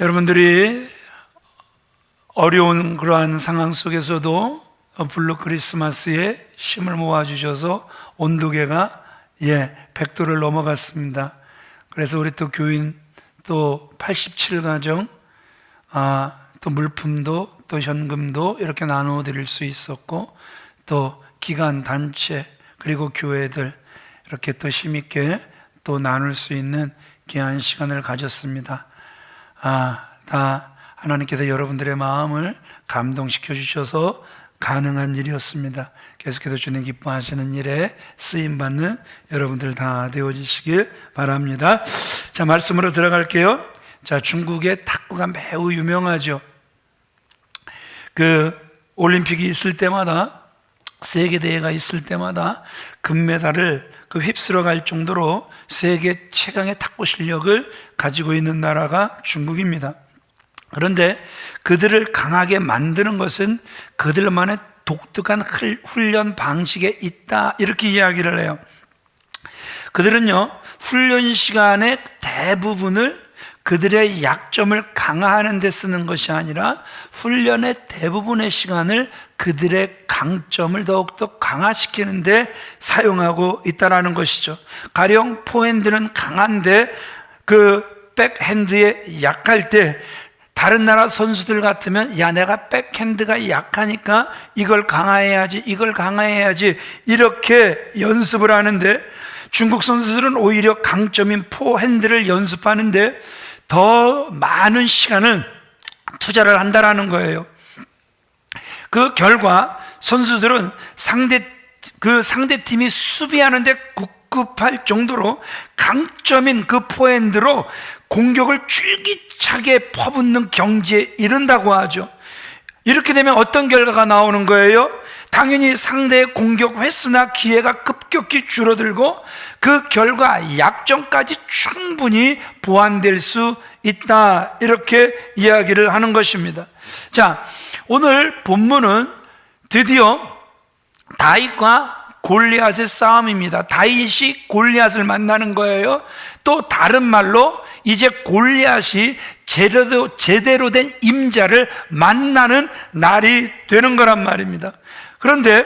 여러분들이 어려운 그러한 상황 속에서도 블루 크리스마스에 힘을 모아주셔서 온도계가 100도를 넘어갔습니다. 그래서 우리 또 교인 또 87가정 또 물품도 또 현금도 이렇게 나누어 드릴 수 있었고, 또 기관 단체 그리고 교회들 이렇게 또 힘있게 또 나눌 수 있는 귀한 시간을 가졌습니다. 다 하나님께서 여러분들의 마음을 감동시켜 주셔서 가능한 일이었습니다. 계속해서 주님 기뻐하시는 일에 쓰임받는 여러분들 다 되어지시길 바랍니다. 자, 말씀으로 들어갈게요. 자, 중국의 탁구가 매우 유명하죠. 그 올림픽이 있을 때마다, 세계대회가 있을 때마다 금메달을 휩쓸어 갈 정도로 세계 최강의 탁구 실력을 가지고 있는 나라가 중국입니다. 그런데 그들을 강하게 만드는 것은 그들만의 독특한 훈련 방식에 있다, 이렇게 이야기를 해요. 그들은요, 훈련 시간의 대부분을 그들의 약점을 강화하는 데 쓰는 것이 아니라 훈련의 대부분의 시간을 그들의 강점을 더욱더 강화시키는 데 사용하고 있다는 것이죠. 가령 포핸드는 강한데 그 백핸드에 약할 때 다른 나라 선수들 같으면 내가 백핸드가 약하니까 이걸 강화해야지 이렇게 연습을 하는데, 중국 선수들은 오히려 강점인 포핸드를 연습하는데 더 많은 시간을 투자를 한다는 거예요. 그 결과 선수들은 상대팀이 수비하는데 급할 정도로 강점인 그 포핸드로 공격을 줄기차게 퍼붓는 경지에 이른다고 하죠. 이렇게 되면 어떤 결과가 나오는 거예요? 당연히 상대의 공격 횟수나 기회가 급격히 줄어들고 그 결과 약점까지 충분히 보완될 수 있다, 이렇게 이야기를 하는 것입니다. 자, 오늘 본문은 드디어 다윗과 골리앗의 싸움입니다. 다윗이 골리앗을 만나는 거예요. 또 다른 말로 이제 골리앗이 제대로 된 임자를 만나는 날이 되는 거란 말입니다. 그런데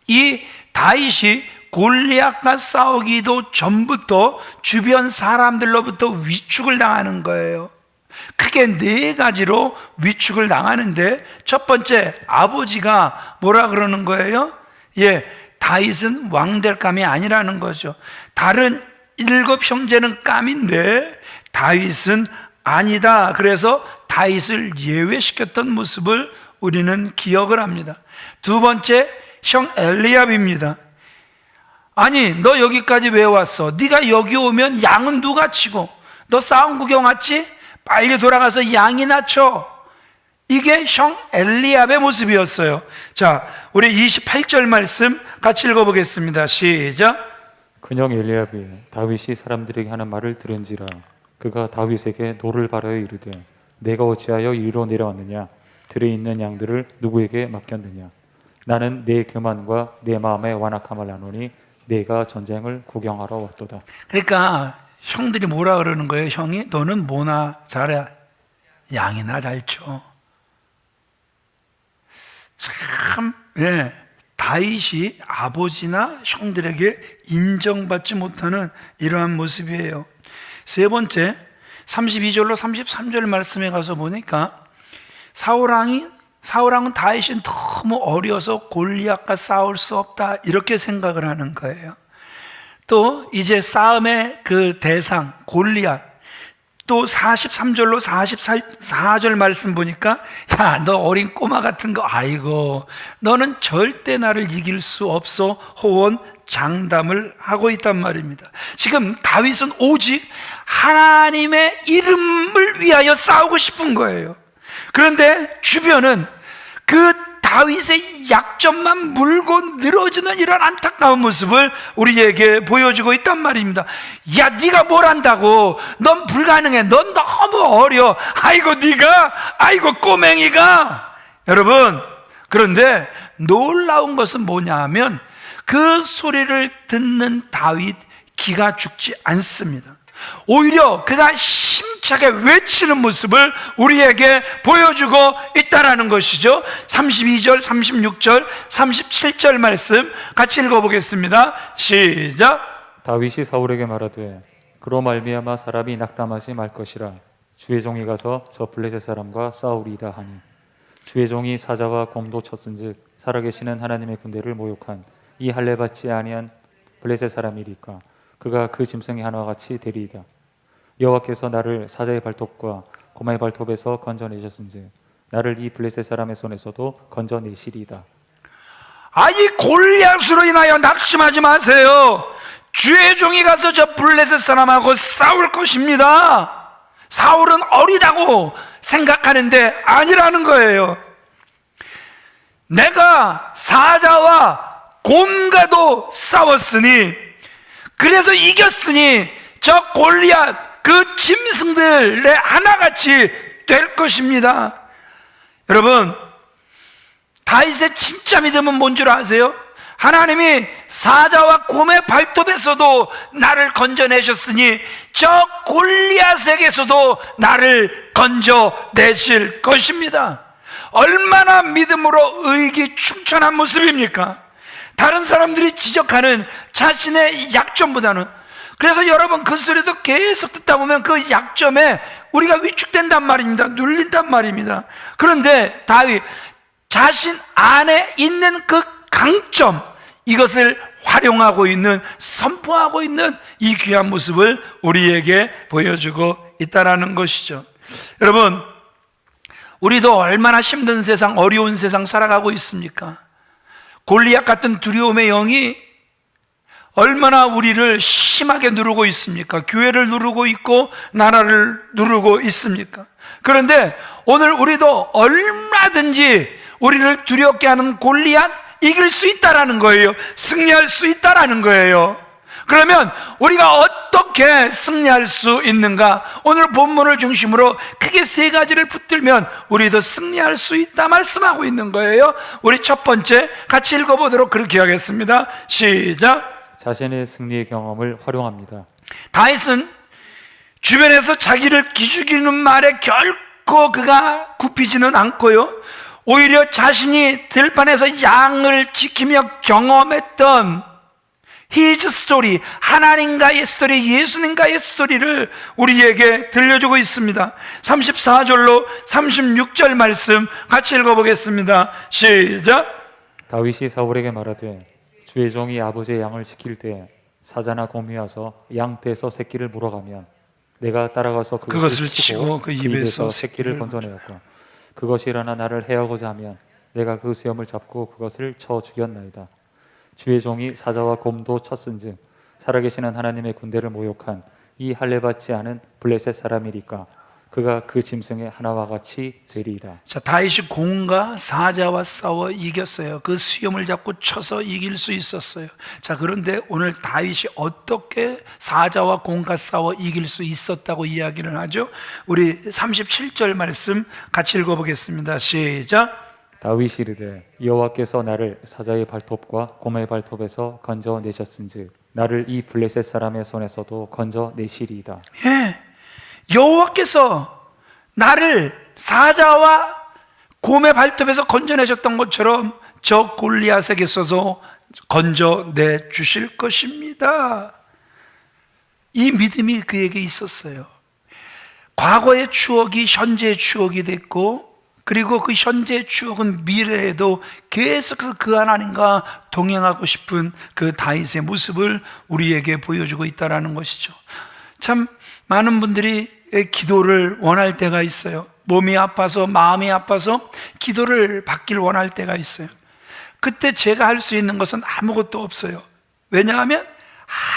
이 다윗이 골리앗과 싸우기도 전부터 주변 사람들로부터 위축을 당하는 거예요. 크게 4가지로 위축을 당하는데, 첫 번째, 아버지가 뭐라 그러는 거예요? 다윗은 왕될 감이 아니라는 거죠. 다른 7 형제는 감인데 다윗은 아니다. 그래서 다윗을 예외시켰던 모습을 우리는 기억을 합니다. 두 번째, 형 엘리압입니다. 아니, 너 여기까지 왜 왔어? 네가 여기 오면 양은 누가 치고? 너 싸움 구경 왔지? 빨리 돌아가서 양이나 쳐. 이게 형 엘리압의 모습이었어요. 자, 우리 28절 말씀 같이 읽어보겠습니다. 시작. 그형 엘리압이 다윗이 사람들에게 하는 말을 들은지라 그가 다윗에게 노를 바라여 이르되 내가 어찌하여 이리로 내려왔느냐? 들에 있는 양들을 누구에게 맡겼느냐? 나는 내 교만과 내 마음의 완악함을 아노니 내가 전쟁을 구경하러 왔도다. 그러니까 형들이 뭐라 그러는 거예요? 형이 너는 뭐나 잘해, 양이나 잘 쳐. 참, 다윗이 아버지나 형들에게 인정받지 못하는 이러한 모습이에요. 세 번째, 32절로 33절 말씀에 가서 보니까 사울왕은 다윗이 너무 어려서 골리앗과 싸울 수 없다, 이렇게 생각을 하는 거예요. 또 이제 싸움의 그 대상 골리앗, 또 43절로 44절 말씀 보니까 너 어린 꼬마 같은 거, 아이고 너는 절대 나를 이길 수 없어 호언 장담을 하고 있단 말입니다. 지금 다윗은 오직 하나님의 이름을 위하여 싸우고 싶은 거예요. 그런데 주변은 그 다윗의 약점만 물고 늘어지는 이런 안타까운 모습을 우리에게 보여주고 있단 말입니다. 야, 네가 뭘 안다고? 넌 불가능해. 넌 너무 어려. 아이고 꼬맹이가. 여러분, 그런데 놀라운 것은 뭐냐 하면 그 소리를 듣는 다윗 기가 죽지 않습니다. 오히려 그가 힘차게 외치는 모습을 우리에게 보여주고 있다라는 것이죠. 32절, 36절, 37절 말씀 같이 읽어보겠습니다. 시작. 다윗이 사울에게 말하되 그로 말미암아 사람이 낙담하지 말 것이라. 주의 종이 가서 저 블레셋 사람과 싸우리이다 하니 주의 종이 사자와 곰도 쳤은즉 살아계시는 하나님의 군대를 모욕한 이 할례 받지 아니한 블레셋 사람이리까 그가 그 짐승의 하나와 같이 되리이다. 여호와께서 나를 사자의 발톱과 고마의 발톱에서 건져내셨은즉 나를 이 블레셋 사람의 손에서도 건져내시리이다. 이 골리앗으로 인하여 낙심하지 마세요. 주의 종이 가서 저 블레셋 사람하고 싸울 것입니다. 사울은 어리다고 생각하는데 아니라는 거예요. 내가 사자와 곰과도 싸웠으니, 그래서 이겼으니 저 골리앗 그 짐승들의 하나같이 될 것입니다. 여러분, 다윗의 진짜 믿음은 뭔 줄 아세요? 하나님이 사자와 곰의 발톱에서도 나를 건져내셨으니 저 골리앗에게서도 나를 건져내실 것입니다. 얼마나 믿음으로 의기충천한 모습입니까? 다른 사람들이 지적하는 자신의 약점보다는, 그래서 여러분 그 소리도 계속 듣다 보면 그 약점에 우리가 위축된단 말입니다. 눌린단 말입니다. 그런데 다윗 자신 안에 있는 그 강점, 이것을 활용하고 있는, 선포하고 있는 이 귀한 모습을 우리에게 보여주고 있다는 것이죠. 여러분, 우리도 얼마나 힘든 세상, 어려운 세상 살아가고 있습니까? 골리앗 같은 두려움의 영이 얼마나 우리를 심하게 누르고 있습니까? 교회를 누르고 있고 나라를 누르고 있습니까? 그런데 오늘 우리도 얼마든지 우리를 두렵게 하는 골리앗 이길 수 있다라는 거예요. 승리할 수 있다라는 거예요. 그러면 우리가 어떻게 승리할 수 있는가? 오늘 본문을 중심으로 크게 세 가지를 붙들면 우리도 승리할 수 있다 말씀하고 있는 거예요. 우리 첫 번째 같이 읽어보도록 그렇게 하겠습니다. 시작. 자신의 승리의 경험을 활용합니다. 다윗은 주변에서 자기를 기죽이는 말에 결코 그가 굽히지는 않고요, 오히려 자신이 들판에서 양을 지키며 경험했던 His story, 하나님과의 스토리, 예수님과의 스토리를 우리에게 들려주고 있습니다. 34절로 36절 말씀 같이 읽어보겠습니다. 시작. 다윗이 사울에게 말하되 주의 종이 아버지의 양을 지킬 때 사자나 곰이 와서 양 떼서 새끼를 물어가면 내가 따라가서 그것을 치고 그 입에서 새끼를 건져내었고 그것이 일어나 나를 해하고자 하면 내가 그 수염을 잡고 그것을 쳐 죽였나이다. 주의 종이 사자와 곰도 쳤은즉 살아계시는 하나님의 군대를 모욕한 이 할례 받지 않은 블레셋 사람이리까 그가 그 짐승의 하나와 같이 되리이다. 자, 다윗이 곰과 사자와 싸워 이겼어요. 그 수염을 잡고 쳐서 이길 수 있었어요. 자, 그런데 오늘 다윗이 어떻게 사자와 곰과 싸워 이길 수 있었다고 이야기를 하죠? 우리 37절 말씀 같이 읽어보겠습니다. 시작. 다윗이 이르되 여호와께서 나를 사자의 발톱과 곰의 발톱에서 건져내셨은즉 나를 이 블레셋 사람의 손에서도 건져내시리이다. 예, 여호와께서 나를 사자와 곰의 발톱에서 건져내셨던 것처럼 저 골리앗에게서도 건져내 주실 것입니다. 이 믿음이 그에게 있었어요. 과거의 추억이 현재의 추억이 됐고, 그리고 그 현재의 추억은 미래에도 계속해서 그 하나님과 동행하고 싶은 그 다윗의 모습을 우리에게 보여주고 있다는 것이죠. 참 많은 분들이 기도를 원할 때가 있어요. 몸이 아파서, 마음이 아파서 기도를 받길 원할 때가 있어요. 그때 제가 할 수 있는 것은 아무것도 없어요. 왜냐하면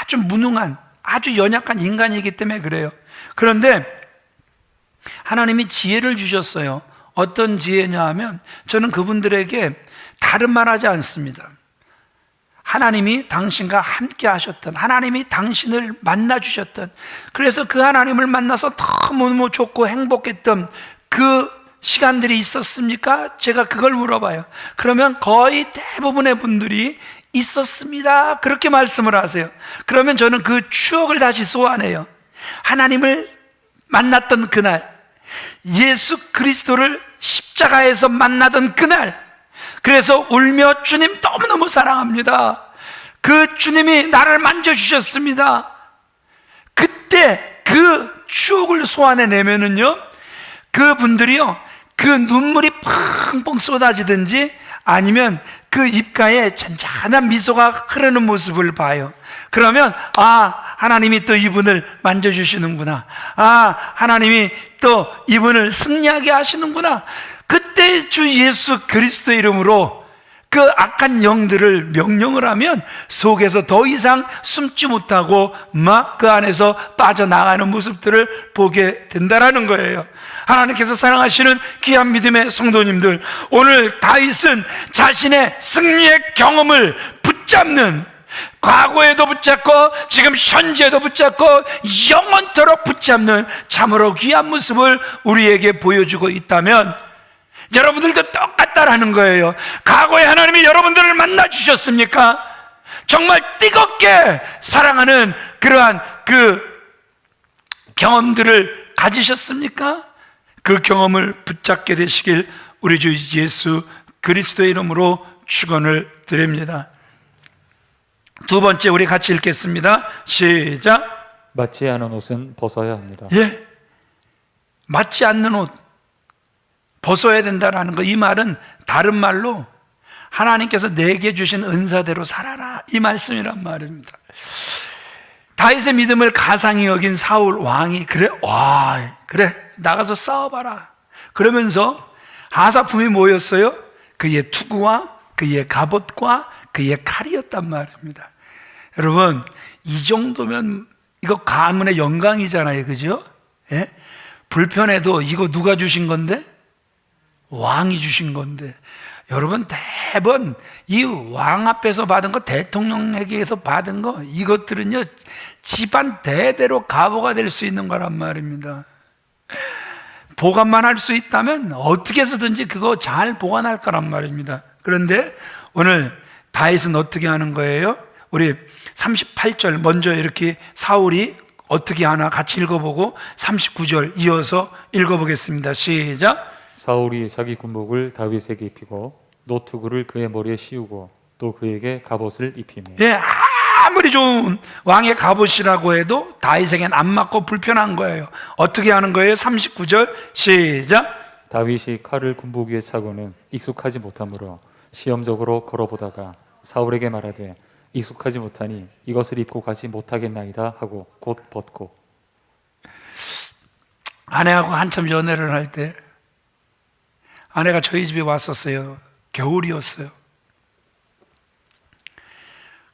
아주 무능한, 아주 연약한 인간이기 때문에 그래요. 그런데 하나님이 지혜를 주셨어요. 어떤 지혜냐 하면, 저는 그분들에게 다른 말 하지 않습니다. 하나님이 당신과 함께 하셨던, 하나님이 당신을 만나 주셨던, 그래서 그 하나님을 만나서 너무너무 좋고 행복했던 그 시간들이 있었습니까? 제가 그걸 물어봐요. 그러면 거의 대부분의 분들이 있었습니다, 그렇게 말씀을 하세요. 그러면 저는 그 추억을 다시 소환해요. 하나님을 만났던 그날, 예수 그리스도를 십자가에서 만나던 그날, 그래서 울며 주님 너무너무 사랑합니다, 그 주님이 나를 만져주셨습니다, 그때 그 추억을 소환해내면은요, 그분들이요, 그 눈물이 펑펑 쏟아지든지 아니면 그 입가에 잔잔한 미소가 흐르는 모습을 봐요. 그러면 하나님이 또 이분을 만져주시는구나, 하나님이 또 이분을 승리하게 하시는구나. 그때 주 예수 그리스도의 이름으로 그 악한 영들을 명령을 하면 속에서 더 이상 숨지 못하고 막 그 안에서 빠져나가는 모습들을 보게 된다라는 거예요. 하나님께서 사랑하시는 귀한 믿음의 성도님들, 오늘 다윗은 자신의 승리의 경험을 붙잡는, 과거에도 붙잡고 지금 현재도 붙잡고 영원토록 붙잡는 참으로 귀한 모습을 우리에게 보여주고 있다면 여러분들도 똑같다라는 거예요. 과거에 하나님이 여러분들을 만나 주셨습니까? 정말 뜨겁게 사랑하는 그러한 그 경험들을 가지셨습니까? 그 경험을 붙잡게 되시길 우리 주 예수 그리스도의 이름으로 축원을 드립니다. 두 번째, 우리 같이 읽겠습니다. 시작. 맞지 않은 옷은 벗어야 합니다. 예, 맞지 않는 옷 벗어야 된다라는 거, 이 말은 다른 말로 하나님께서 내게 주신 은사대로 살아라, 이 말씀이란 말입니다. 다윗의 믿음을 가상히 여긴 사울 왕이 그래 나가서 싸워봐라 그러면서 하사품이 뭐였어요? 그의 투구와 그의 갑옷과 그의 칼이었단 말입니다. 여러분, 이 정도면 이거 가문의 영광이잖아요, 그죠? 예? 불편해도 이거 누가 주신 건데? 왕이 주신 건데. 여러분, 대부분 이 왕 앞에서 받은 거, 대통령에게서 받은 거, 이것들은요 집안 대대로 가보가 될 수 있는 거란 말입니다. 보관만 할 수 있다면 어떻게 해서든지 그거 잘 보관할 거란 말입니다. 그런데 오늘 다윗은 어떻게 하는 거예요? 우리 38절 먼저 이렇게 사울이 어떻게 하나 같이 읽어보고 39절 이어서 읽어보겠습니다. 시작. 사울이 자기 군복을 다윗에게 입히고 노투구를 그의 머리에 씌우고 또 그에게 갑옷을 입히며. 예, 아무리 좋은 왕의 갑옷이라고 해도 다윗에겐 안 맞고 불편한 거예요. 어떻게 하는 거예요? 39절 시작. 다윗이 칼을 군복 위에 차고는 익숙하지 못하므로 시험적으로 걸어보다가 사울에게 말하되 익숙하지 못하니 이것을 입고 가지 못하겠나이다 하고 곧 벗고. 아내하고 한참 연애를 할 때 아내가 저희 집에 왔었어요. 겨울이었어요.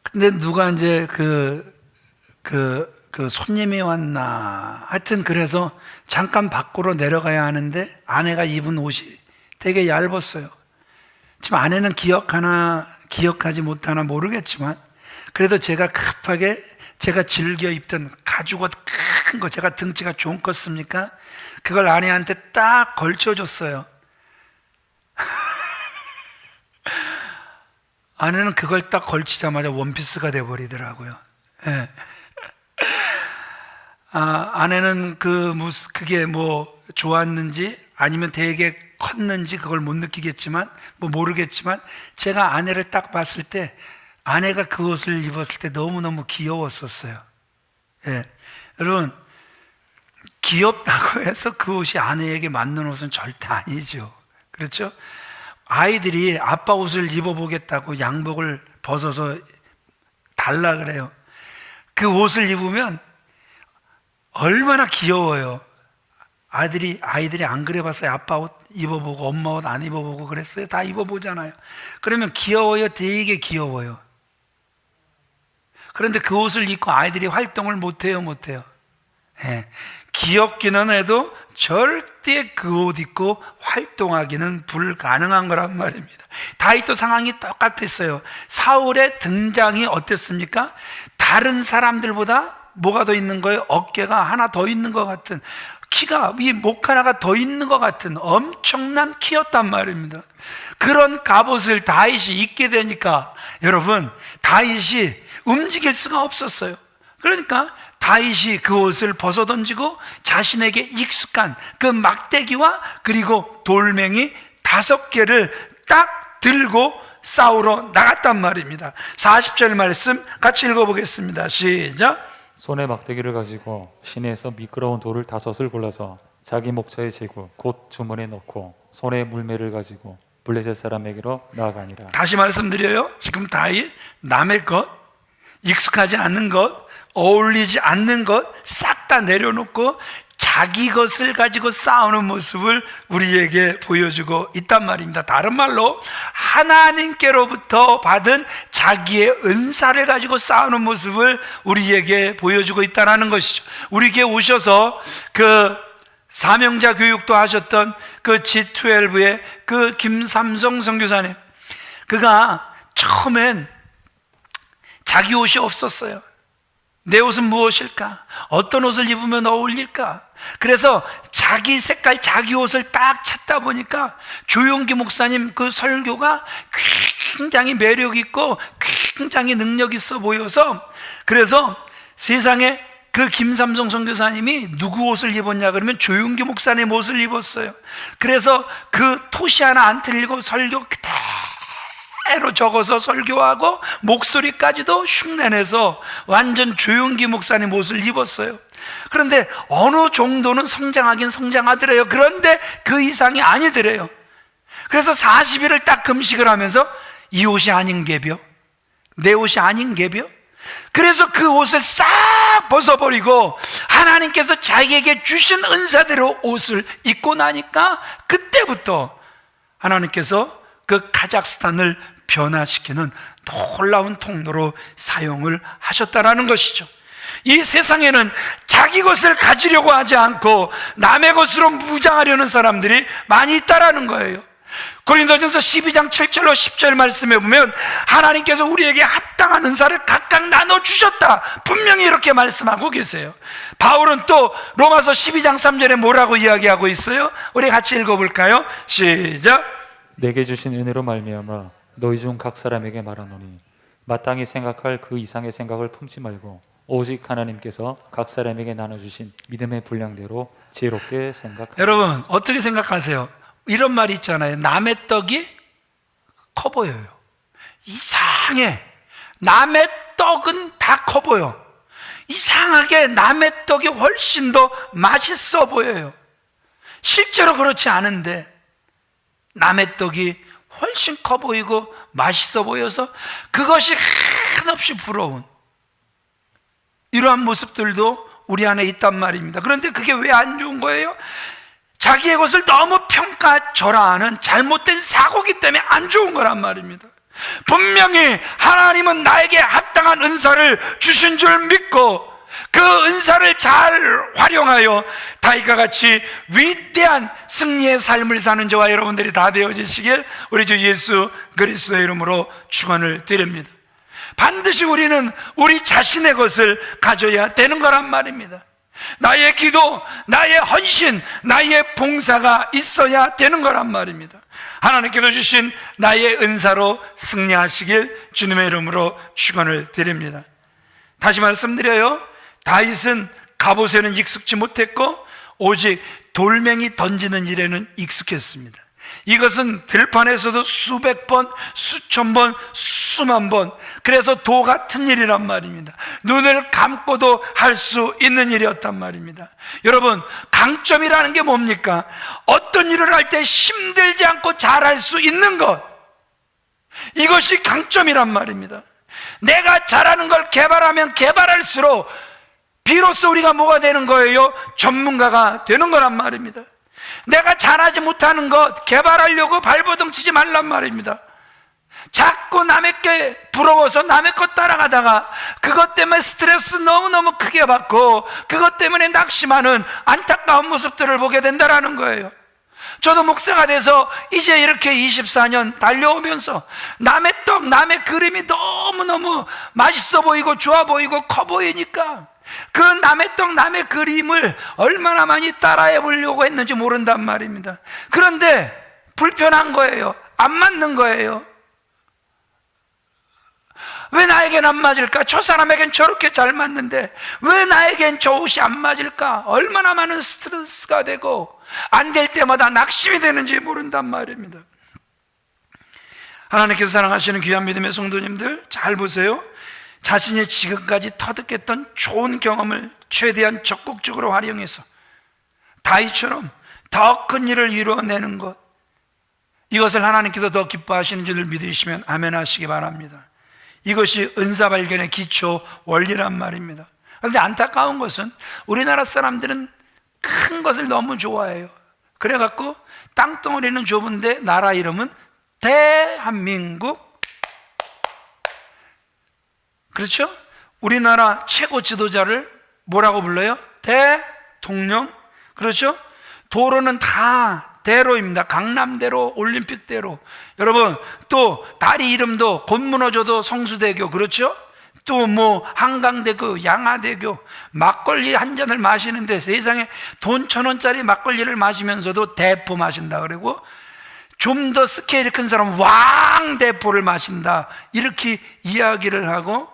근데 누가 이제 그 손님이 왔나, 하여튼 그래서 잠깐 밖으로 내려가야 하는데 아내가 입은 옷이 되게 얇았어요. 지금 아내는 기억하지 못하나 모르겠지만, 그래도 제가 급하게 제가 즐겨 입던 가죽옷 큰 거, 제가 등치가 좀 컸습니까? 그걸 아내한테 딱 걸쳐줬어요. 아내는 그걸 딱 걸치자마자 원피스가 돼버리더라고요. 예. 아내는 그게 뭐 좋았는지 아니면 되게 컸는지 그걸 못 느끼겠지만, 뭐 모르겠지만, 제가 아내를 딱 봤을 때 아내가 그 옷을 입었을 때 너무너무 귀여웠었어요. 예. 여러분, 귀엽다고 해서 그 옷이 아내에게 맞는 옷은 절대 아니죠. 그렇죠? 아이들이 아빠 옷을 입어보겠다고 양복을 벗어서 달라 그래요. 그 옷을 입으면 얼마나 귀여워요. 아이들이 안 그래 봤어요? 아빠 옷 입어보고 엄마 옷 안 입어보고 그랬어요? 다 입어보잖아요. 그러면 귀여워요? 되게 귀여워요. 그런데 그 옷을 입고 아이들이 활동을 못해요? 예. 귀엽기는 해도 절대 그 옷 입고 활동하기는 불가능한 거란 말입니다. 다윗도 상황이 똑같았어요. 사울의 등장이 어땠습니까? 다른 사람들보다 뭐가 더 있는 거예요? 어깨가 하나 더 있는 것 같은, 키가, 이 목 하나가 더 있는 것 같은 엄청난 키였단 말입니다. 그런 갑옷을 다윗이 입게 되니까 여러분, 다윗이 움직일 수가 없었어요. 그러니까 다윗이 그 옷을 벗어던지고 자신에게 익숙한 그 막대기와 그리고 돌멩이 5개를 딱 들고 싸우러 나갔단 말입니다. 40절 말씀 같이 읽어보겠습니다. 시작. 손에 막대기를 가지고 시내에서 미끄러운 돌을 5을 골라서 자기 목자의 제구 곧 주머니에 넣고 손에 물매를 가지고 블레셋 사람에게로 나아가니라. 다시 말씀드려요. 지금 다윗 남의 것, 익숙하지 않는 것, 어울리지 않는 것 싹 다 내려놓고 자기 것을 가지고 싸우는 모습을 우리에게 보여주고 있단 말입니다. 다른 말로 하나님께로부터 받은 자기의 은사를 가지고 싸우는 모습을 우리에게 보여주고 있다는 것이죠. 우리에게 오셔서 그 사명자 교육도 하셨던 그 G12의 그 김삼성 선교사님, 그가 처음엔 자기 옷이 없었어요. 내 옷은 무엇일까? 어떤 옷을 입으면 어울릴까? 그래서 자기 색깔, 자기 옷을 딱 찾다 보니까 조용기 목사님 그 설교가 굉장히 매력 있고 굉장히 능력 있어 보여서, 그래서 세상에 그 김삼성 선교사님이 누구 옷을 입었냐 그러면 조용기 목사님 옷을 입었어요. 그래서 그 토시 하나 안 틀리고 설교 그대로 적어서 설교하고 목소리까지도 흉내내서 완전 조용기 목사님 옷을 입었어요. 그런데 어느 정도는 성장하긴 성장하더래요. 그런데 그 이상이 아니더래요. 그래서 40일을 딱 금식을 하면서 이 옷이 아닌 게벼, 내 옷이 아닌 게벼. 그래서 그 옷을 싹 벗어버리고 하나님께서 자기에게 주신 은사대로 옷을 입고 나니까 그때부터 하나님께서 그 카자흐스탄을 변화시키는 놀라운 통로로 사용을 하셨다라는 것이죠. 이 세상에는 자기 것을 가지려고 하지 않고 남의 것으로 무장하려는 사람들이 많이 있다라는 거예요. 고린도전서 12장 7절로 10절 말씀에 보면 하나님께서 우리에게 합당한 은사를 각각 나눠주셨다, 분명히 이렇게 말씀하고 계세요. 바울은 또 로마서 12장 3절에 뭐라고 이야기하고 있어요? 우리 같이 읽어볼까요? 시작. 내게 주신 은혜로 말미암아 너희 중 각 사람에게 말하노니 마땅히 생각할 그 이상의 생각을 품지 말고 오직 하나님께서 각 사람에게 나눠주신 믿음의 분량대로 지혜롭게 생각하라. 여러분 어떻게 생각하세요? 이런 말이 있잖아요. 남의 떡이 커 보여요. 이상해. 남의 떡은 다 커 보여. 이상하게 남의 떡이 훨씬 더 맛있어 보여요. 실제로 그렇지 않은데 남의 떡이 훨씬 커 보이고 맛있어 보여서 그것이 한없이 부러운 이러한 모습들도 우리 안에 있단 말입니다. 그런데 그게 왜 안 좋은 거예요? 자기의 것을 너무 평가절하하는 잘못된 사고기 때문에 안 좋은 거란 말입니다. 분명히 하나님은 나에게 합당한 은사를 주신 줄 믿고 그 은사를 잘 활용하여 다윗과 같이 위대한 승리의 삶을 사는 저와 여러분들이 다 되어지시길 우리 주 예수 그리스도의 이름으로 축원을 드립니다. 반드시 우리는 우리 자신의 것을 가져야 되는 거란 말입니다. 나의 기도, 나의 헌신, 나의 봉사가 있어야 되는 거란 말입니다. 하나님께서 주신 나의 은사로 승리하시길 주님의 이름으로 축원을 드립니다. 다시 말씀드려요. 다윗은 갑옷에는 익숙지 못했고 오직 돌멩이 던지는 일에는 익숙했습니다. 이것은 들판에서도 수백 번, 수천 번, 수만 번, 그래서 도 같은 일이란 말입니다. 눈을 감고도 할 수 있는 일이었단 말입니다. 여러분, 강점이라는 게 뭡니까? 어떤 일을 할 때 힘들지 않고 잘할 수 있는 것, 이것이 강점이란 말입니다. 내가 잘하는 걸 개발하면 개발할수록 비로소 우리가 뭐가 되는 거예요? 전문가가 되는 거란 말입니다. 내가 잘하지 못하는 것 개발하려고 발버둥 치지 말란 말입니다. 자꾸 남의 게 부러워서 남의 것 따라가다가 그것 때문에 스트레스 너무너무 크게 받고 그것 때문에 낙심하는 안타까운 모습들을 보게 된다는 거예요. 저도 목사가 돼서 이제 이렇게 24년 달려오면서 남의 떡, 남의 그림이 너무너무 맛있어 보이고 좋아 보이고 커 보이니까 그 남의 떡, 남의 그림을 얼마나 많이 따라해 보려고 했는지 모른단 말입니다. 그런데 불편한 거예요. 안 맞는 거예요. 왜 나에겐 안 맞을까? 저 사람에겐 저렇게 잘 맞는데 왜 나에겐 저 옷이 안 맞을까? 얼마나 많은 스트레스가 되고 안 될 때마다 낙심이 되는지 모른단 말입니다. 하나님께서 사랑하시는 귀한 믿음의 성도님들, 잘 보세요. 자신이 지금까지 터득했던 좋은 경험을 최대한 적극적으로 활용해서 다윗처럼 더 큰 일을 이루어내는 것, 이것을 하나님께서 더 기뻐하시는 줄을 믿으시면 아멘 하시기 바랍니다. 이것이 은사 발견의 기초 원리란 말입니다. 그런데 안타까운 것은 우리나라 사람들은 큰 것을 너무 좋아해요. 그래갖고 땅덩어리는 좁은데 나라 이름은 대한민국. 그렇죠? 우리나라 최고 지도자를 뭐라고 불러요? 대통령. 그렇죠? 도로는 다 대로입니다. 강남대로, 올림픽대로. 여러분, 또 다리 이름도 곧 무너져도 성수대교. 그렇죠? 또 뭐 한강대교, 양화대교. 막걸리 한 잔을 마시는데 세상에 돈 1,000원짜리 막걸리를 마시면서도 대포 마신다 그러고, 좀 더 스케일이 큰 사람은 왕대포를 마신다, 이렇게 이야기를 하고,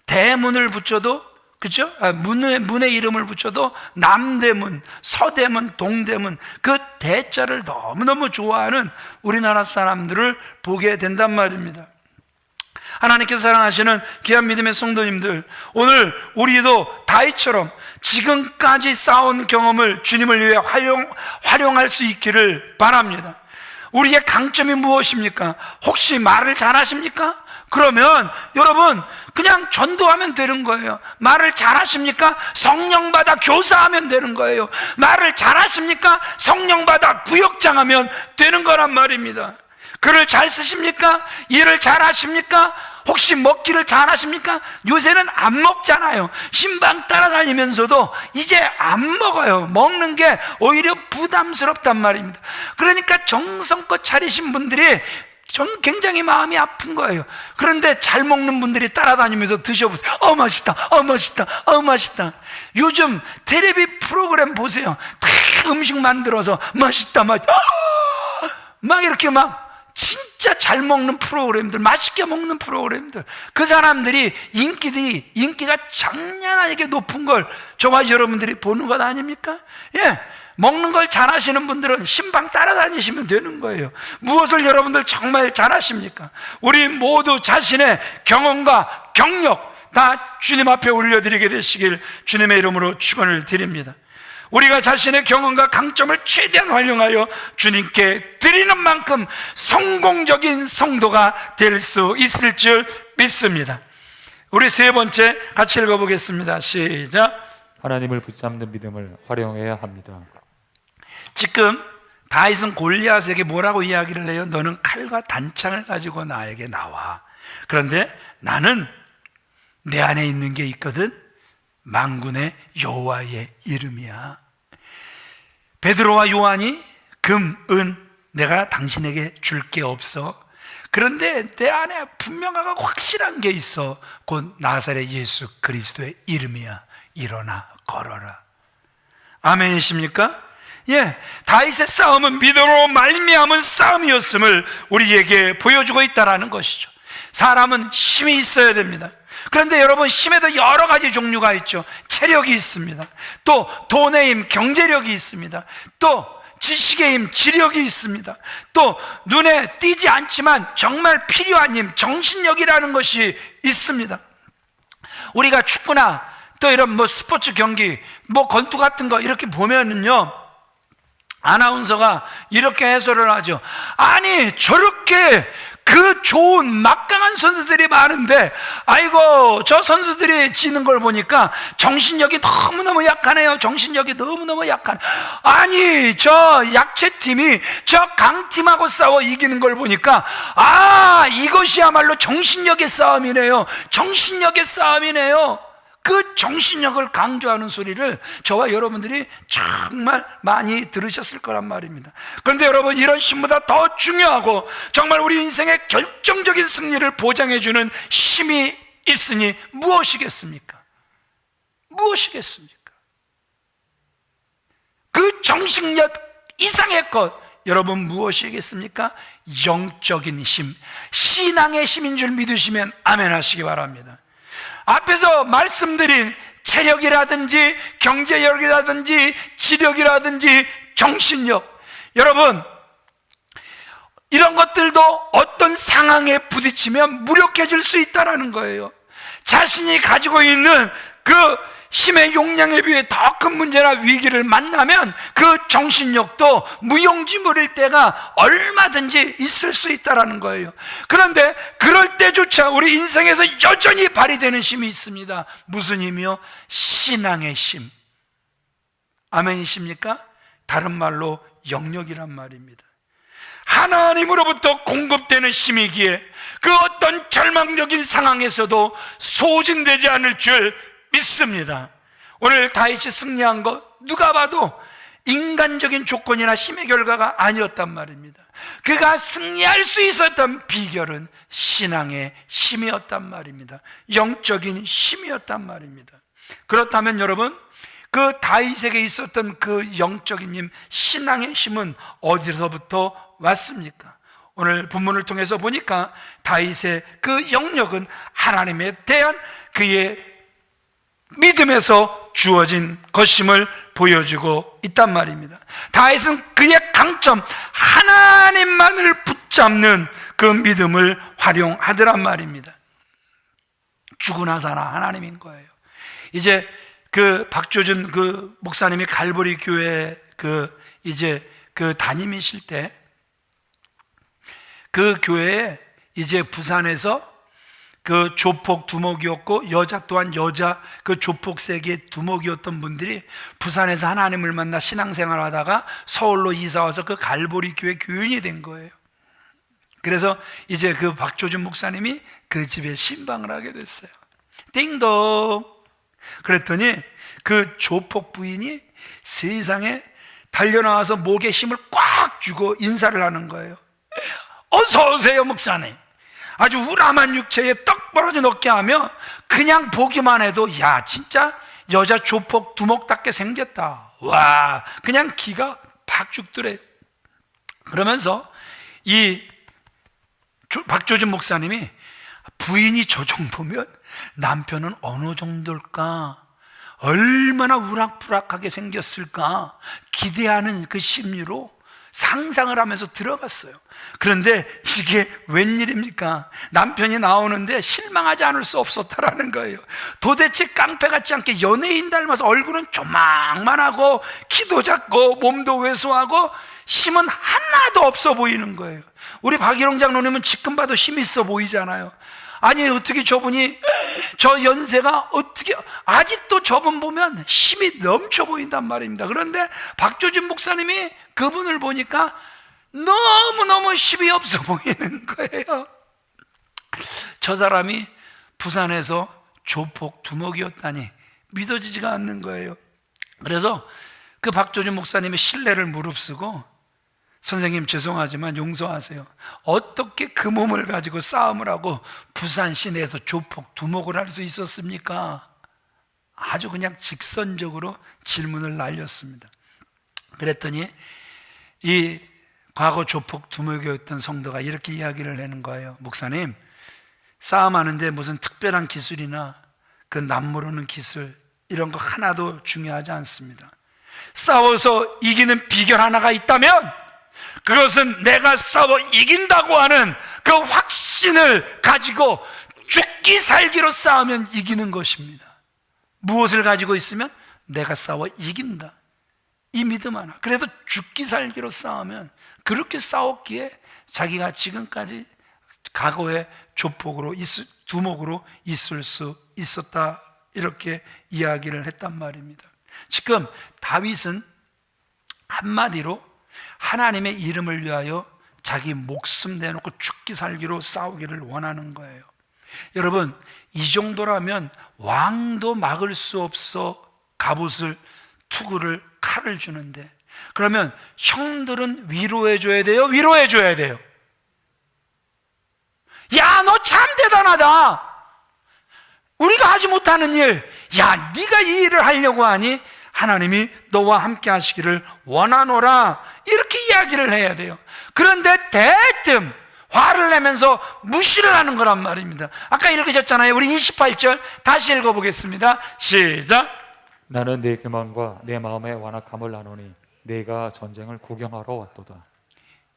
대문을 붙여도, 그죠? 문의 이름을 붙여도 남대문, 서대문, 동대문, 그 대자를 너무너무 좋아하는 우리나라 사람들을 보게 된단 말입니다. 하나님께서 사랑하시는 귀한 믿음의 성도님들, 오늘 우리도 다윗처럼 지금까지 쌓아온 경험을 주님을 위해 활용할 수 있기를 바랍니다. 우리의 강점이 무엇입니까? 혹시 말을 잘하십니까? 그러면 여러분 그냥 전도하면 되는 거예요. 말을 잘하십니까? 성령 받아 교사하면 되는 거예요. 말을 잘하십니까? 성령 받아 부역장하면 되는 거란 말입니다. 글을 잘 쓰십니까? 일을 잘하십니까? 혹시 먹기를 잘하십니까? 요새는 안 먹잖아요. 신방 따라다니면서도 이제 안 먹어요. 먹는 게 오히려 부담스럽단 말입니다. 그러니까 정성껏 차리신 분들이 굉장히 마음이 아픈 거예요. 그런데 잘 먹는 분들이 따라다니면서 드셔보세요. 맛있다, 맛있다, 맛있다. 요즘 텔레비 프로그램 보세요. 다 음식 만들어서 맛있다, 맛있다, 막 이렇게 막 진짜 잘 먹는 프로그램들, 맛있게 먹는 프로그램들, 그 사람들이 인기가 장난 아니게 높은 걸 저와 여러분들이 보는 것 아닙니까? 예. 먹는 걸 잘하시는 분들은 신방 따라다니시면 되는 거예요. 무엇을 여러분들 정말 잘하십니까? 우리 모두 자신의 경험과 경력 다 주님 앞에 올려드리게 되시길 주님의 이름으로 축원을 드립니다. 우리가 자신의 경험과 강점을 최대한 활용하여 주님께 드리는 만큼 성공적인 성도가 될 수 있을 줄 믿습니다. 우리 세 번째 같이 읽어보겠습니다. 시작. 하나님을 붙잡는 믿음을 활용해야 합니다. 지금 다윗은 골리앗에게 뭐라고 이야기를 해요? 너는 칼과 단창을 가지고 나에게 나와. 그런데 나는 내 안에 있는 게 있거든. 만군의 여호와의 이름이야. 베드로와 요한이 금, 은 내가 당신에게 줄 게 없어. 그런데 내 안에 분명하고 확실한 게 있어. 곧 나사렛 예수 그리스도의 이름이야. 일어나 걸어라. 아멘이십니까? 예, 다윗의 싸움은 믿음으로 말미암은 싸움이었음을 우리에게 보여주고 있다는 것이죠. 사람은 힘이 있어야 됩니다. 그런데 여러분, 힘에도 여러 가지 종류가 있죠. 체력이 있습니다. 또 돈의 힘, 경제력이 있습니다. 또 지식의 힘, 지력이 있습니다. 또 눈에 띄지 않지만 정말 필요한 힘, 정신력이라는 것이 있습니다. 우리가 축구나 또 이런 뭐 스포츠 경기, 뭐 권투 같은 거 이렇게 보면은요, 아나운서가 이렇게 해설을 하죠. 아니, 저렇게 그 좋은 막강한 선수들이 많은데 아이고 저 선수들이 지는 걸 보니까 정신력이 너무너무 약하네요. 정신력이 너무너무 약한. 아니, 저 약체팀이 저 강팀하고 싸워 이기는 걸 보니까 이것이야말로 정신력의 싸움이네요. 정신력의 싸움이네요. 그 정신력을 강조하는 소리를 저와 여러분들이 정말 많이 들으셨을 거란 말입니다. 그런데 여러분, 이런 힘보다 더 중요하고 정말 우리 인생의 결정적인 승리를 보장해주는 힘이 있으니 무엇이겠습니까? 무엇이겠습니까? 그 정신력 이상의 것, 여러분 무엇이겠습니까? 영적인 힘, 신앙의 힘인 줄 믿으시면 아멘 하시기 바랍니다. 앞에서 말씀드린 체력이라든지 경제력이라든지 지력이라든지 정신력, 여러분 이런 것들도 어떤 상황에 부딪히면 무력해질 수 있다는 거예요. 자신이 가지고 있는 그 힘의 용량에 비해 더 큰 문제나 위기를 만나면 그 정신력도 무용지물일 때가 얼마든지 있을 수 있다는 거예요. 그런데 그럴 때조차 우리 인생에서 여전히 발휘되는 힘이 있습니다. 무슨 힘이요? 신앙의 힘. 아멘이십니까? 다른 말로 영역이란 말입니다. 하나님으로부터 공급되는 힘이기에 그 어떤 절망적인 상황에서도 소진되지 않을 줄 믿습니다. 오늘 다윗이 승리한 것 누가 봐도 인간적인 조건이나 힘의 결과가 아니었단 말입니다. 그가 승리할 수 있었던 비결은 신앙의 힘이었단 말입니다. 영적인 힘이었단 말입니다. 그렇다면 여러분, 그 다윗에게 있었던 그 영적인 힘, 신앙의 힘은 어디서부터 왔습니까? 오늘 본문을 통해서 보니까 다윗의 그 영역은 하나님에 대한 그의 믿음에서 주어진 것임을 보여주고 있단 말입니다. 다윗은 그의 강점, 하나님만을 붙잡는 그 믿음을 활용하더란 말입니다. 죽으나 사나 하나님인 거예요. 이제 그 박조준 그 목사님이 갈보리 교회 그 담임이실 때 그 교회에 이제 부산에서 그 조폭 두목이었고 여자 또한 여자 그 조폭 세계의 두목이었던 분들이 부산에서 하나님을 만나 신앙생활 하다가 서울로 이사와서 그 갈보리 교회 교인이 된 거예요. 그래서 이제 그 박조준 목사님이 그 집에 신방을 하게 됐어요. 띵동. 그랬더니 그 조폭 부인이 세상에 달려나와서 목에 힘을 꽉 쥐고 인사를 하는 거예요. 어서 오세요 목사님. 아주 우람한 육체에 떡 벌어진 어깨하며 그냥 보기만 해도 야 진짜 여자 조폭 두목답게 생겼다. 와 그냥 기가 팍 죽더래. 그러면서 이 박조준 목사님이 부인이 저 정도면 남편은 어느 정도일까, 얼마나 우락부락하게 생겼을까 기대하는 그 심리로 상상을 하면서 들어갔어요. 그런데 이게 웬일입니까? 남편이 나오는데 실망하지 않을 수 없었다라는 거예요. 도대체 깡패 같지 않게 연예인 닮아서 얼굴은 조망만하고 키도 작고 몸도 왜소하고 힘은 하나도 없어 보이는 거예요. 우리 박일홍 장로님은 지금 봐도 힘 있어 보이잖아요. 아니 어떻게 저분이 저 연세가 어떻게 아직도 저분 보면 힘이 넘쳐 보인단 말입니다. 그런데 박조진 목사님이 그분을 보니까 너무너무 힘이 없어 보이는 거예요. 저 사람이 부산에서 조폭 두목이었다니 믿어지지가 않는 거예요. 그래서 그 박조진 목사님의 신뢰를 무릅쓰고 선생님 죄송하지만 용서하세요. 어떻게 그 몸을 가지고 싸움을 하고 부산 시내에서 조폭 두목을 할 수 있었습니까? 아주 그냥 직선적으로 질문을 날렸습니다. 그랬더니 이 과거 조폭 두목이었던 성도가 이렇게 이야기를 하는 거예요. 목사님, 싸움하는데 무슨 특별한 기술이나 그 남모르는 기술 이런 거 하나도 중요하지 않습니다. 싸워서 이기는 비결 하나가 있다면 그것은 내가 싸워 이긴다고 하는 그 확신을 가지고 죽기 살기로 싸우면 이기는 것입니다. 무엇을 가지고 있으면 내가 싸워 이긴다, 이 믿음 하나. 그래도 죽기 살기로 싸우면 그렇게 싸웠기에 자기가 지금까지 과거의 조폭으로 두목으로 있을 수 있었다, 이렇게 이야기를 했단 말입니다. 지금 다윗은 한마디로 하나님의 이름을 위하여 자기 목숨 내놓고 죽기 살기로 싸우기를 원하는 거예요. 여러분, 이 정도라면 왕도 막을 수 없어 갑옷을, 투구를, 칼을 주는데, 그러면 형들은 위로해 줘야 돼요? 위로해 줘야 돼요? 야, 너 참 대단하다. 우리가 하지 못하는 일, 야, 네가 이 일을 하려고 하니 하나님이 너와 함께 하시기를 원하노라, 이렇게 이야기를 해야 돼요. 그런데 대뜸 화를 내면서 무시를 하는 거란 말입니다. 아까 읽으셨잖아요. 우리 28절 다시 읽어보겠습니다. 시작. 나는 내 교만과 내 마음의 완악함을 아노니 내가 전쟁을 구경하러 왔도다.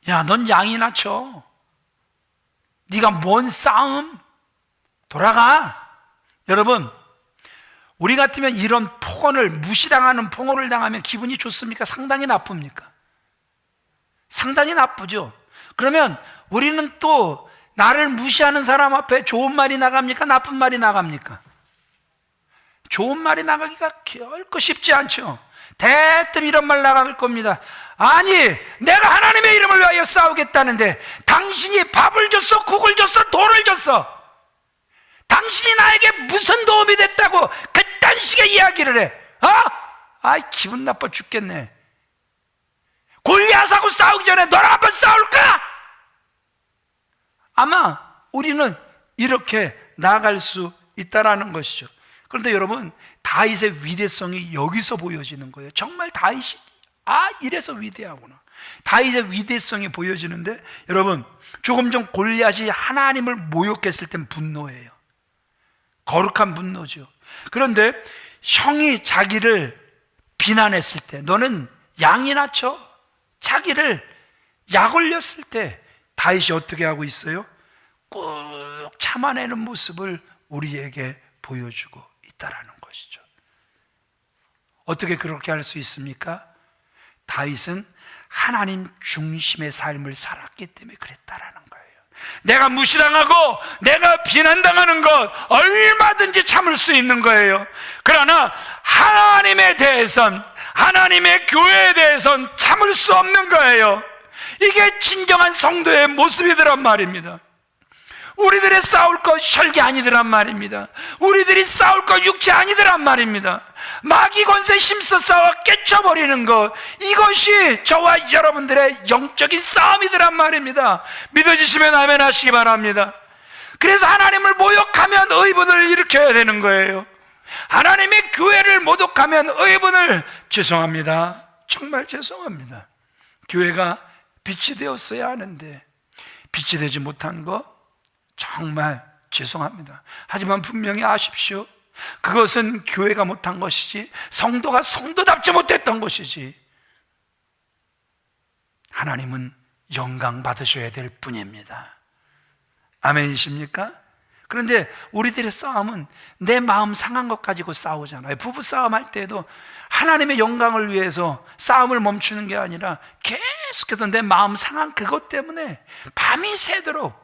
야, 넌 양이나 쳐. 네가 뭔 싸움? 돌아가. 여러분, 우리 같으면 이런 폭언을, 무시당하는 폭언을 당하면 기분이 좋습니까? 상당히 나쁩니까? 상당히 나쁘죠. 그러면 우리는 또 나를 무시하는 사람 앞에 좋은 말이 나갑니까? 나쁜 말이 나갑니까? 좋은 말이 나가기가 결코 쉽지 않죠. 대뜸 이런 말 나갈 겁니다. 아니, 내가 하나님의 이름을 위하여 싸우겠다는데 당신이 밥을 줬어, 국을 줬어, 돌을 줬어. 당신이 나에게 무슨 도움이 됐다고 그딴 식의 이야기를 해. 아이, 기분 나빠 죽겠네. 골리앗하고 싸우기 전에 너랑 한번 싸울까? 아마 우리는 이렇게 나아갈 수 있다라는 것이죠. 그런데 여러분, 다윗의 위대성이 여기서 보여지는 거예요. 정말 다윗이 이래서 위대하구나. 다윗의 위대성이 보여지는데, 여러분, 조금 전 골리앗이 하나님을 모욕했을 땐 분노예요. 거룩한 분노죠. 그런데 형이 자기를 비난했을 때, 너는 양이나 쳐, 자기를 약 올렸을 때 다윗이 어떻게 하고 있어요? 꾹 참아내는 모습을 우리에게 보여주고 있다라는 것이죠. 어떻게 그렇게 할 수 있습니까? 다윗은 하나님 중심의 삶을 살았기 때문에 그랬다라는 거예요. 내가 무시당하고 내가 비난당하는 것 얼마든지 참을 수 있는 거예요. 그러나 하나님에 대해선, 하나님의 교회에 대해선 참을 수 없는 거예요. 이게 진정한 성도의 모습이더란 말입니다. 우리들의 싸울 것 혈기 아니더란 말입니다. 우리들이 싸울 것 육체 아니더란 말입니다. 마귀 권세 힘써 싸워 깨쳐버리는 것, 이것이 저와 여러분들의 영적인 싸움이더란 말입니다. 믿어지시면 아멘 하시기 바랍니다. 그래서 하나님을 모욕하면 의분을 일으켜야 되는 거예요. 하나님의 교회를 모독하면 의분을, 죄송합니다, 정말 죄송합니다, 교회가 빛이 되었어야 하는데 빛이 되지 못한 거 정말 죄송합니다. 하지만 분명히 아십시오, 그것은 교회가 못한 것이지 성도가 성도답지 못했던 것이지 하나님은 영광 받으셔야 될 뿐입니다. 아멘이십니까? 그런데 우리들의 싸움은 내 마음 상한 것 가지고 싸우잖아요. 부부싸움 할 때도 하나님의 영광을 위해서 싸움을 멈추는 게 아니라 계속해서 내 마음 상한 그것 때문에 밤이 새도록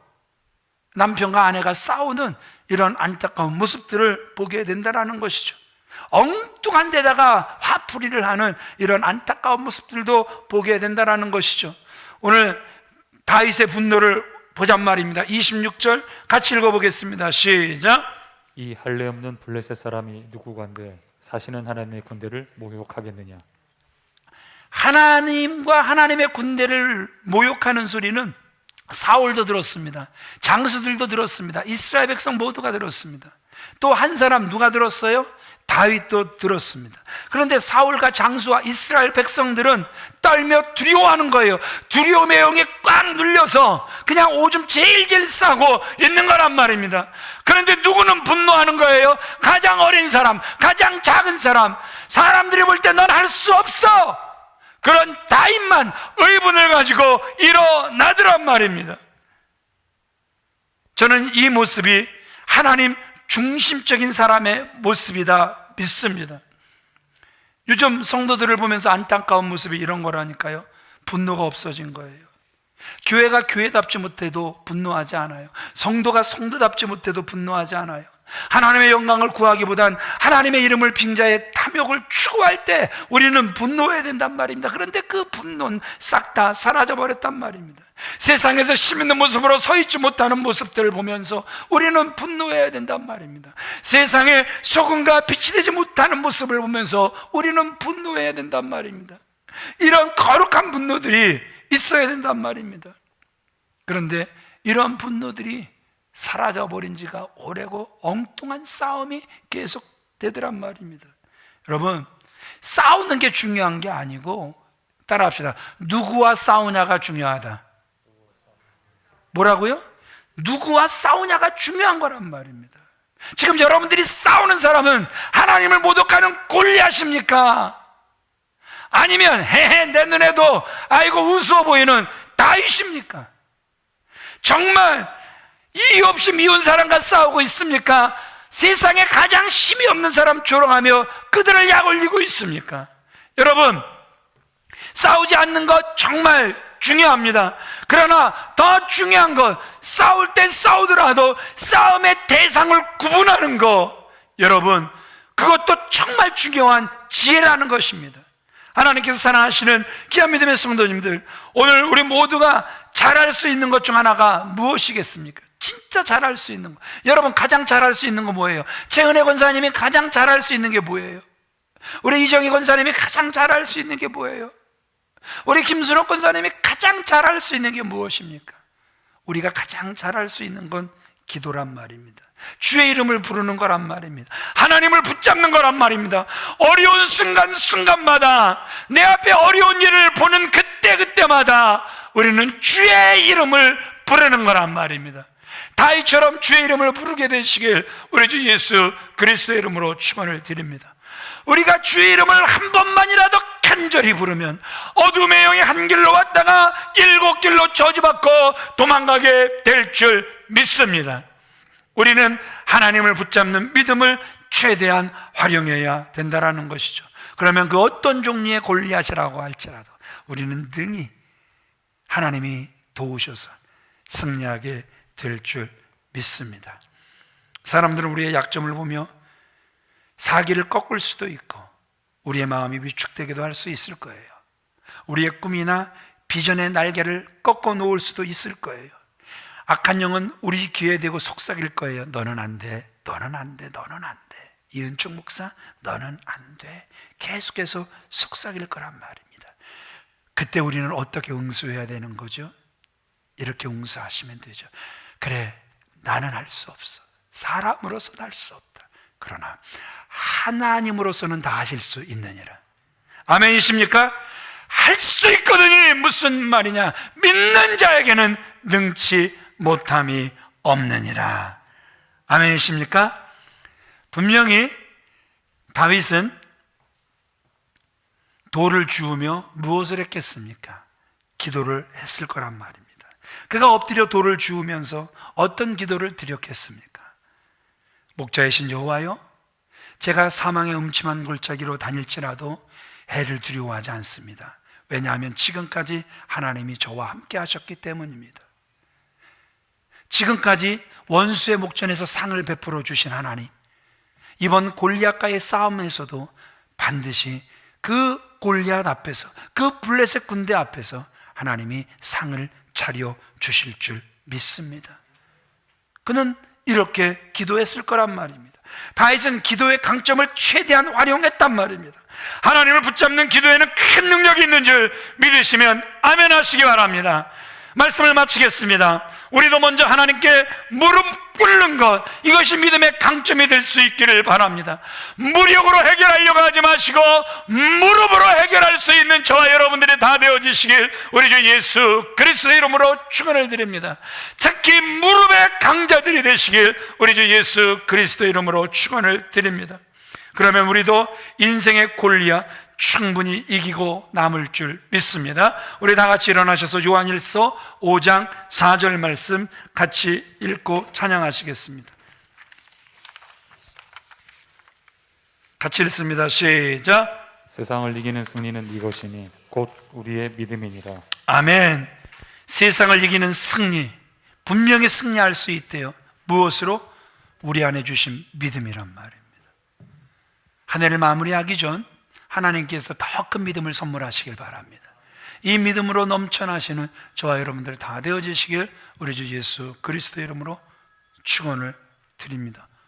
남편과 아내가 싸우는 이런 안타까운 모습들을 보게 된다는 것이죠. 엉뚱한 데다가 화풀이를 하는 이런 안타까운 모습들도 보게 된다는 것이죠. 오늘 다윗의 분노를 보잔 말입니다. 26절 같이 읽어보겠습니다. 시작. 이 할례 없는 블레셋 사람이 누구간데 사시는 하나님의 군대를 모욕하겠느냐. 하나님과 하나님의 군대를 모욕하는 소리는 사울도 들었습니다. 장수들도 들었습니다. 이스라엘 백성 모두가 들었습니다. 또 한 사람 누가 들었어요? 다윗도 들었습니다. 그런데 사울과 장수와 이스라엘 백성들은 떨며 두려워하는 거예요. 두려움의 영에 꽉 눌려서 그냥 오줌 제일 싸고 있는 거란 말입니다. 그런데 누구는 분노하는 거예요? 가장 어린 사람, 가장 작은 사람, 사람들이 볼 때 넌 할 수 없어, 그런 다윗만 의분을 가지고 일어나더란 말입니다. 저는 이 모습이 하나님 중심적인 사람의 모습이다 믿습니다. 요즘 성도들을 보면서 안타까운 모습이 이런 거라니까요. 분노가 없어진 거예요. 교회가 교회답지 못해도 분노하지 않아요. 성도가 성도답지 못해도 분노하지 않아요. 하나님의 영광을 구하기보단 하나님의 이름을 빙자해 탐욕을 추구할 때 우리는 분노해야 된단 말입니다. 그런데 그 분노는 싹 다 사라져버렸단 말입니다. 세상에서 심 있는 모습으로 서 있지 못하는 모습들을 보면서 우리는 분노해야 된단 말입니다. 세상에 소금과 빛이 되지 못하는 모습을 보면서 우리는 분노해야 된단 말입니다. 이런 거룩한 분노들이 있어야 된단 말입니다. 그런데 이런 분노들이 사라져버린 지가 오래고 엉뚱한 싸움이 계속 되더란 말입니다. 여러분, 싸우는 게 중요한 게 아니고 따라합시다. 누구와 싸우냐가 중요하다. 뭐라고요? 누구와 싸우냐가 중요한 거란 말입니다. 지금 여러분들이 싸우는 사람은 하나님을 모독하는 골리앗입니까? 아니면 헤헤 내 눈에도 아이고 우스워 보이는 다윗입니까? 정말 이유 없이 미운 사람과 싸우고 있습니까? 세상에 가장 힘이 없는 사람 조롱하며 그들을 약 올리고 있습니까? 여러분, 싸우지 않는 것 정말 중요합니다. 그러나 더 중요한 것, 싸울 때 싸우더라도 싸움의 대상을 구분하는 것, 여러분, 그것도 정말 중요한 지혜라는 것입니다. 하나님께서 사랑하시는 귀한 믿음의 성도님들, 오늘 우리 모두가 잘할 수 있는 것 중 하나가 무엇이겠습니까? 진짜 잘할 수 있는 것. 여러분, 가장 잘할 수 있는 거 뭐예요? 최은혜 권사님이 가장 잘할 수 있는 게 뭐예요? 우리 이정희 권사님이 가장 잘할 수 있는 게 뭐예요? 우리 김순옥 권사님이 가장 잘할 수 있는 게 무엇입니까? 우리가 가장 잘할 수 있는 건 기도란 말입니다. 주의 이름을 부르는 거란 말입니다. 하나님을 붙잡는 거란 말입니다. 어려운 순간순간마다 내 앞에 어려운 일을 보는 그때마다 우리는 주의 이름을 부르는 거란 말입니다. 다윗처럼 주의 이름을 부르게 되시길 우리 주 예수 그리스도의 이름으로 축원을 드립니다. 우리가 주의 이름을 한 번만이라도 간절히 부르면 어둠의 영이 한 길로 왔다가 7길로 저주받고 도망가게 될 줄 믿습니다. 우리는 하나님을 붙잡는 믿음을 최대한 활용해야 된다는 것이죠. 그러면 그 어떤 종류의 골리앗이라고 할지라도 우리는 능히 하나님이 도우셔서 승리하게 될 줄 믿습니다. 사람들은 우리의 약점을 보며 사기를 꺾을 수도 있고 우리의 마음이 위축되기도 할 수 있을 거예요. 우리의 꿈이나 비전의 날개를 꺾어 놓을 수도 있을 거예요. 악한 영은 우리 귀에 대고 속삭일 거예요. 너는 안 돼, 너는 안 돼, 너는 안 돼. 이은총 목사, 너는 안 돼. 계속해서 속삭일 거란 말입니다. 그때 우리는 어떻게 응수해야 되는 거죠? 이렇게 응수하시면 되죠. 그래, 나는 할 수 없어. 사람으로서는 할 수 없다. 그러나 하나님으로서는 다 하실 수 있느니라. 아멘이십니까? 할 수 있거든요. 무슨 말이냐? 믿는 자에게는 능치 못함이 없느니라. 아멘이십니까? 분명히 다윗은 돌을 주우며 무엇을 했겠습니까? 기도를 했을 거란 말입니다. 그가 엎드려 돌을 주우면서 어떤 기도를 드렸겠습니까? 목자이신 여호와여, 제가 사망의 음침한 골짜기로 다닐지라도 해를 두려워하지 않습니다. 왜냐하면 지금까지 하나님이 저와 함께 하셨기 때문입니다. 지금까지 원수의 목전에서 상을 베풀어 주신 하나님, 이번 골리앗과의 싸움에서도 반드시 그 골리앗 앞에서, 그 블레셋 군대 앞에서 하나님이 상을 차려 주실 줄 믿습니다. 그는 이렇게 기도했을 거란 말입니다. 다윗은 기도의 강점을 최대한 활용했단 말입니다. 하나님을 붙잡는 기도에는 큰 능력이 있는 줄 믿으시면 아멘 하시기 바랍니다. 말씀을 마치겠습니다. 우리도 먼저 하나님께 무릎 꿇는 것, 이것이 믿음의 강점이 될 수 있기를 바랍니다. 무력으로 해결하려고 하지 마시고 무릎으로 해결할 수 있는 저와 여러분들이 다 되어지시길 우리 주 예수 그리스도의 이름으로 축원을 드립니다. 특히 무릎의 강자들이 되시길 우리 주 예수 그리스도의 이름으로 축원을 드립니다. 그러면 우리도 인생의 골리앗 충분히 이기고 남을 줄 믿습니다. 우리 다 같이 일어나셔서 요한일서 5장 4절 말씀 같이 읽고 찬양하시겠습니다. 같이 읽습니다. 시작. 세상을 이기는 승리는 이것이니 곧 우리의 믿음이니라. 아멘. 세상을 이기는 승리, 분명히 승리할 수 있대요. 무엇으로? 우리 안에 주신 믿음이란 말입니다. 한 해를 마무리하기 전 하나님께서 더 큰 믿음을 선물하시길 바랍니다. 이 믿음으로 넘쳐나시는 저와 여러분들 다 되어지시길 우리 주 예수 그리스도의 이름으로 축원을 드립니다.